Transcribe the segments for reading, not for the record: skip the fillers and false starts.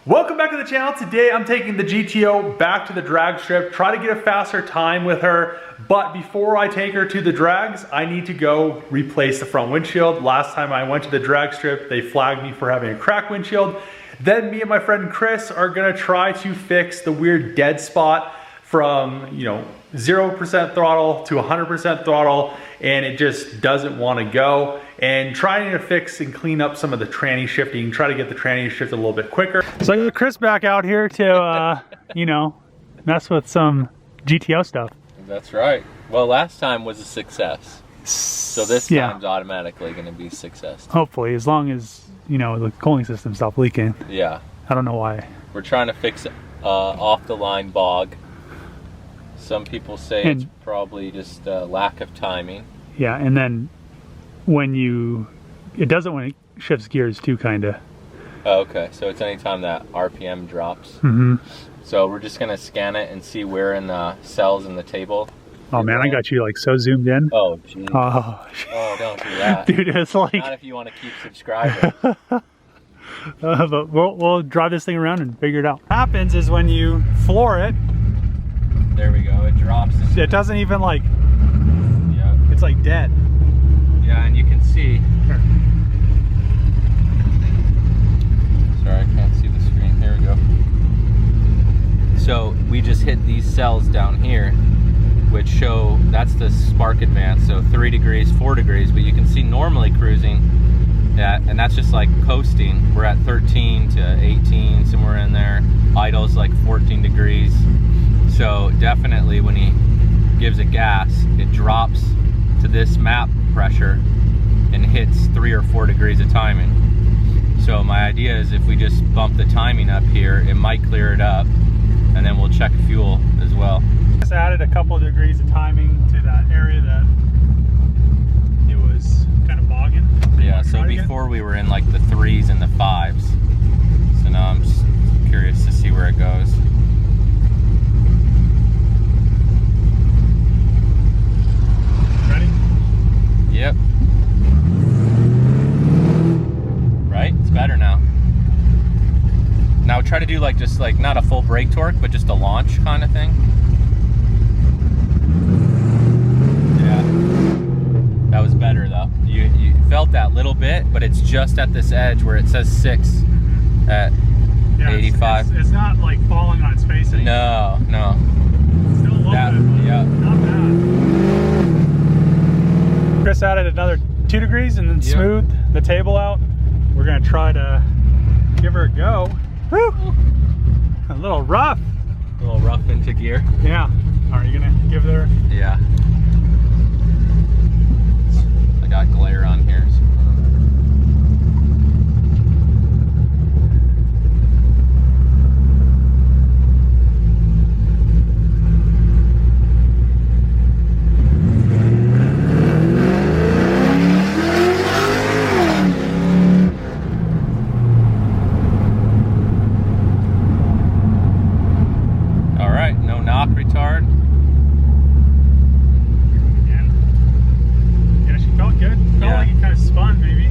Welcome back to the channel. Today I'm taking the GTO back to the drag strip, try to get a faster time with her, but before I take her to the drags, I need to go replace the front windshield. Last time I went to the drag strip, they flagged me for having a cracked windshield. Then me and my friend Chris are gonna try to fix the weird dead spot from 0% throttle to 100% throttle, and it just doesn't want to go, and trying to fix and clean up some of the tranny shifting, try to get the tranny shift a little bit quicker. So I got Chris back out here to mess with some GTO stuff. That's right. Well, last time was a success, so this time's automatically going to be a success. Hopefully, as long as the cooling system stops leaking. Yeah, I don't know why. We're trying to fix off the line bog. Some people say it's probably just lack of timing. Yeah, and then it does it when it shifts gears too, kinda. Oh, okay, so it's anytime that RPM drops. Mm-hmm. So we're just gonna scan it and see where in the cells in the table. Oh man, I got you like so zoomed in. Oh geez. Oh, don't do that. Dude, it's like... Not if you want to keep subscribing. But we'll drive this thing around and figure it out. What happens is when you floor it, there we go, it drops. It doesn't even like, it's like dead. Yeah, and you can see. Sure. Sorry, I can't see the screen. Here we go. So we just hit these cells down here, which show, that's the spark advance, so 3 degrees, 4 degrees, but you can see normally cruising, and that's just like coasting. We're at 13 to 18, somewhere in there. Idle's like 14 degrees. So definitely when he gives a gas, it drops to this map pressure and hits 3 or 4 degrees of timing. So my idea is if we just bump the timing up here, it might clear it up, and then we'll check fuel as well. Just added a couple of degrees of timing to that area that it was kind of bogging. Yeah, so before we were in like the 3s and the 5s. So now I'm just curious to see where it goes. Yep. Right? It's better now. Now try to do like just like not a full brake torque, but just a launch kind of thing. Yeah. That was better though. You felt that little bit, but it's just at this edge where it says 6 at 85. It's not like falling on its face anymore. No. Still a little bit, yeah. Not bad. Chris added another 2 degrees and then smoothed the table out. We're gonna try to give her a go. Woo! A little rough. A little rough into gear. Yeah. Are you gonna give her? Yeah. I got glare on here. Retard. Yeah, she felt good. Felt like it kind of spun, maybe.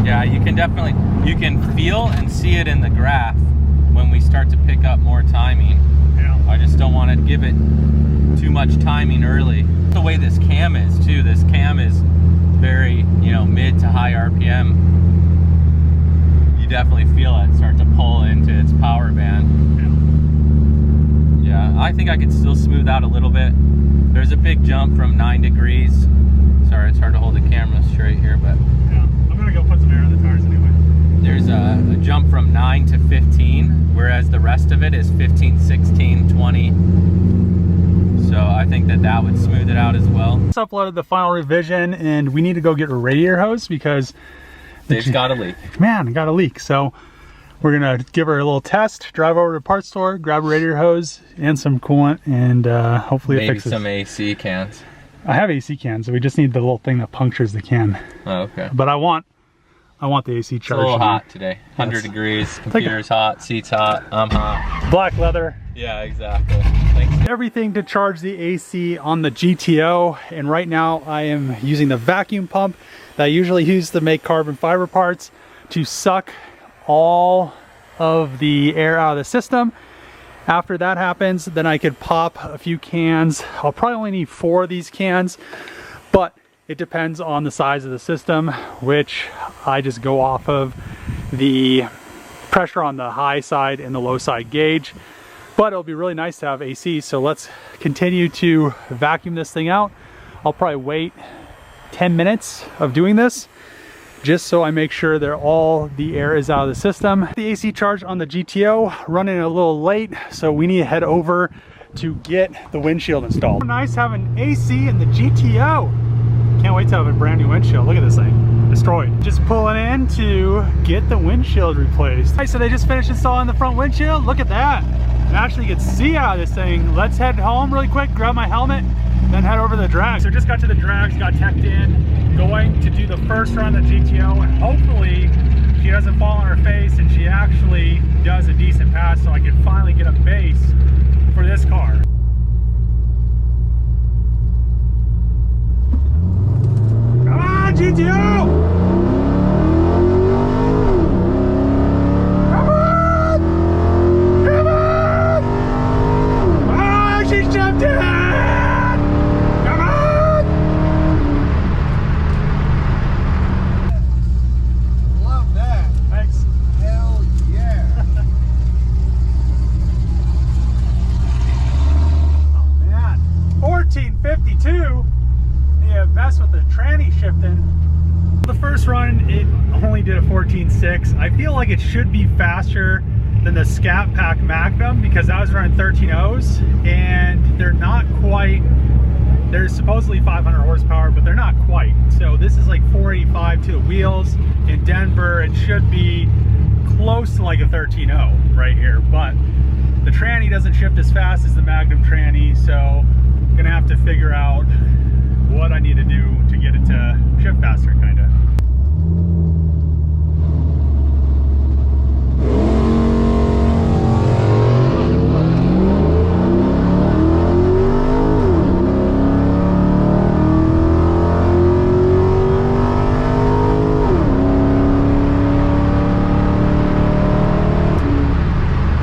Yeah, you can feel and see it in the graph when we start to pick up more timing. I just don't want to give it too much timing early. The way this cam is too, this cam is very, mid to high RPM. You definitely feel it start to pull into its power band. Yeah, I think I could still smooth out a little bit. There's a big jump from 9 degrees. Sorry, it's hard to hold the camera straight here, but... Yeah, I'm gonna go put some air in the tires anyway. There's a jump from 9 to 15, whereas the rest of it is 15, 16, 20. So I think that would smooth it out as well. Just uploaded the final revision, and we need to go get a radiator hose because Dave's got a leak. Man, got a leak. So we're gonna give her a little test, drive over to the parts store, grab a radiator hose and some coolant, and hopefully it fixes. Maybe some AC cans. I have AC cans, so we just need the little thing that punctures the can. Oh, okay. But I want I want the AC It's a charged. little hot today. 100 Yes. degrees, computer's hot, seat's hot, I'm hot. Black leather. Yeah, exactly. Thanks. Everything to charge the AC on the GTO, and right now I am using the vacuum pump that I usually use to make carbon fiber parts to suck all of the air out of the system. After that happens, then I could pop a few cans. I'll probably only need 4 of these cans, but it depends on the size of the system, which I just go off of the pressure on the high side and the low side gauge. But it'll be really nice to have AC, so let's continue to vacuum this thing out. I'll probably wait 10 minutes of doing this, just so I make sure that all the air is out of the system. The AC charge on the GTO running a little late, so we need to head over to get the windshield installed. Nice having AC in the GTO. Can't wait to have a brand new windshield. Look at this thing, destroyed. Just pulling in to get the windshield replaced. All right, so they just finished installing the front windshield. Look at that. I actually get to see out of this thing. Let's head home really quick, grab my helmet, then head over to the drag. So just got to the drags, got teched in, going to do the first run of the GTO, and hopefully she doesn't fall on her face and she actually does a decent pass so I can finally get a base for this car. Come on, GTO! The first run, it only did a 14.6. I feel like it should be faster than the Scat Pack Magnum because I was running 13.0s and they're not quite, they're supposedly 500 horsepower, but they're not quite. So this is like 485 to the wheels. In Denver, it should be close to like a 13.0 right here, but the tranny doesn't shift as fast as the Magnum tranny, so I'm gonna have to figure out what I need to do to get it to shift faster, kind of.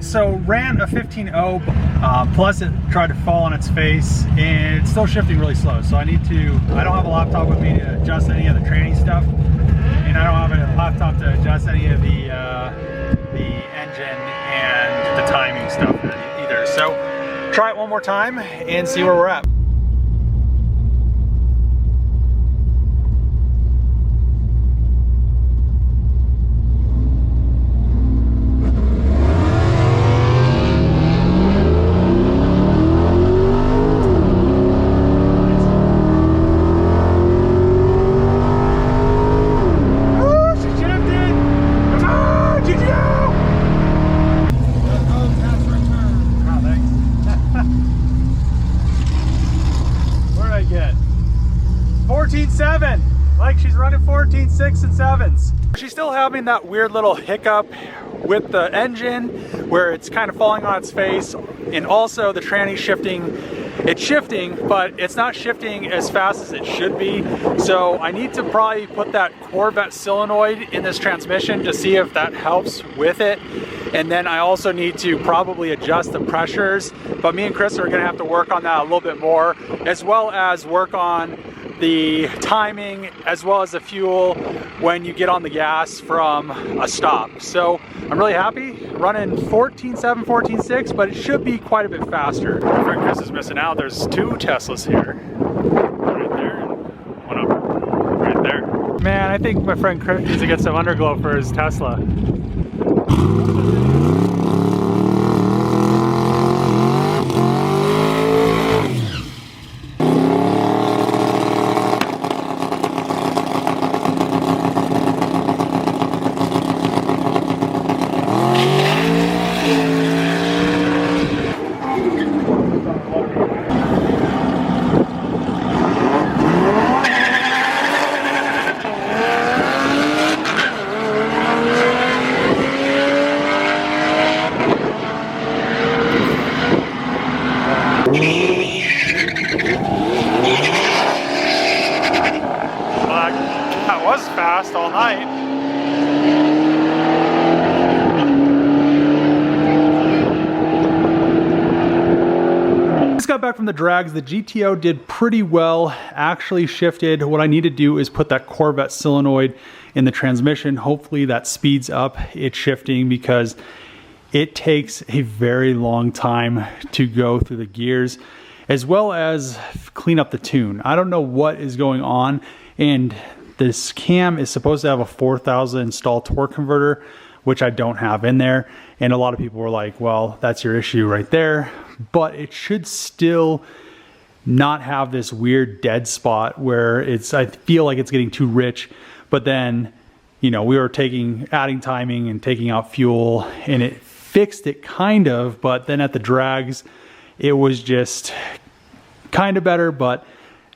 So ran a 15.0 plus it tried to fall on its face and it's still shifting really slow. So I don't have a laptop with me to adjust any of the tranny stuff, and I don't have a laptop to adjust any of the engine and the timing stuff either. So try it one more time and see where we're at. Like she's running 14.6 and 7s. She's still having that weird little hiccup with the engine where it's kind of falling on its face, and also the tranny shifting. It's shifting, but it's not shifting as fast as it should be. So I need to probably put that Corvette solenoid in this transmission to see if that helps with it. And then I also need to probably adjust the pressures, but me and Chris are gonna have to work on that a little bit more, as well as work on the timing as well as the fuel when you get on the gas from a stop. So I'm really happy running 14.7, 14.6, but it should be quite a bit faster. My friend Chris is missing out. There's 2 Teslas here. Right there and one up right there. Man, I think my friend Chris needs to get some underglow for his Tesla. got back from the drags. The GTO did pretty well, actually shifted. What I need to do is put that Corvette solenoid in the transmission. Hopefully that speeds up its shifting, because it takes a very long time to go through the gears, as well as clean up the tune. I don't know what is going on, and this cam is supposed to have a 4,000 installed torque converter, which I don't have in there. And a lot of people were like, well, that's your issue right there. But it should still not have this weird dead spot where I feel like it's getting too rich. But then, you know, we were adding timing and taking out fuel, and it fixed it kind of, but then at the drags, it was just kind of better, but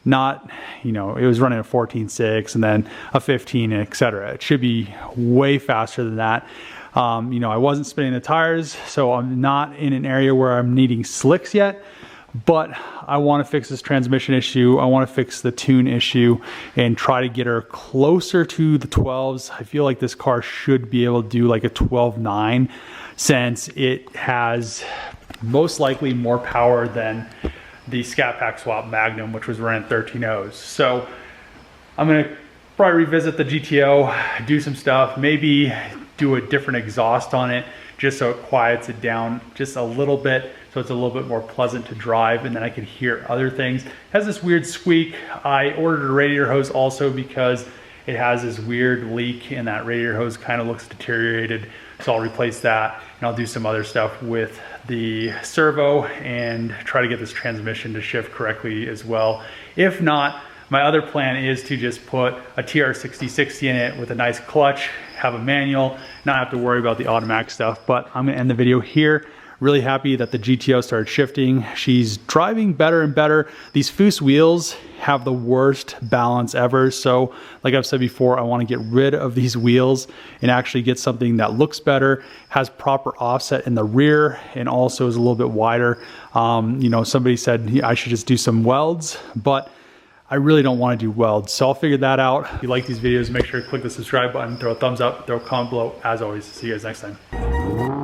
not, you know, it was running a 14.6 and then a 15, etc. It should be way faster than that. You know, I wasn't spinning the tires, so I'm not in an area where I'm needing slicks yet, but I want to fix this transmission issue. I want to fix the tune issue and try to get her closer to the 12s. I feel like this car should be able to do like a 12.9, since it has most likely more power than the Scat Pack Swap Magnum, which was running 13.0s. So I'm gonna probably revisit the GTO, do some stuff, maybe do a different exhaust on it, just so it quiets it down just a little bit, so it's a little bit more pleasant to drive, and then I can hear other things. It has this weird squeak. I ordered a radiator hose also because it has this weird leak, and that radiator hose kind of looks deteriorated. So I'll replace that, and I'll do some other stuff with the servo and try to get this transmission to shift correctly as well. If not, my other plan is to just put a TR6060 in it with a nice clutch, have a manual, not have to worry about the automatic stuff. But I'm gonna end the video here. Really happy that the GTO started shifting. She's driving better and better. These Foose wheels have the worst balance ever. So like I've said before, I want to get rid of these wheels and actually get something that looks better, has proper offset in the rear, and also is a little bit wider. You know, somebody said I should just do some welds, but I really don't want to do welds. So I'll figure that out. If you like these videos, make sure to click the subscribe button, throw a thumbs up, throw a comment below. As always, see you guys next time.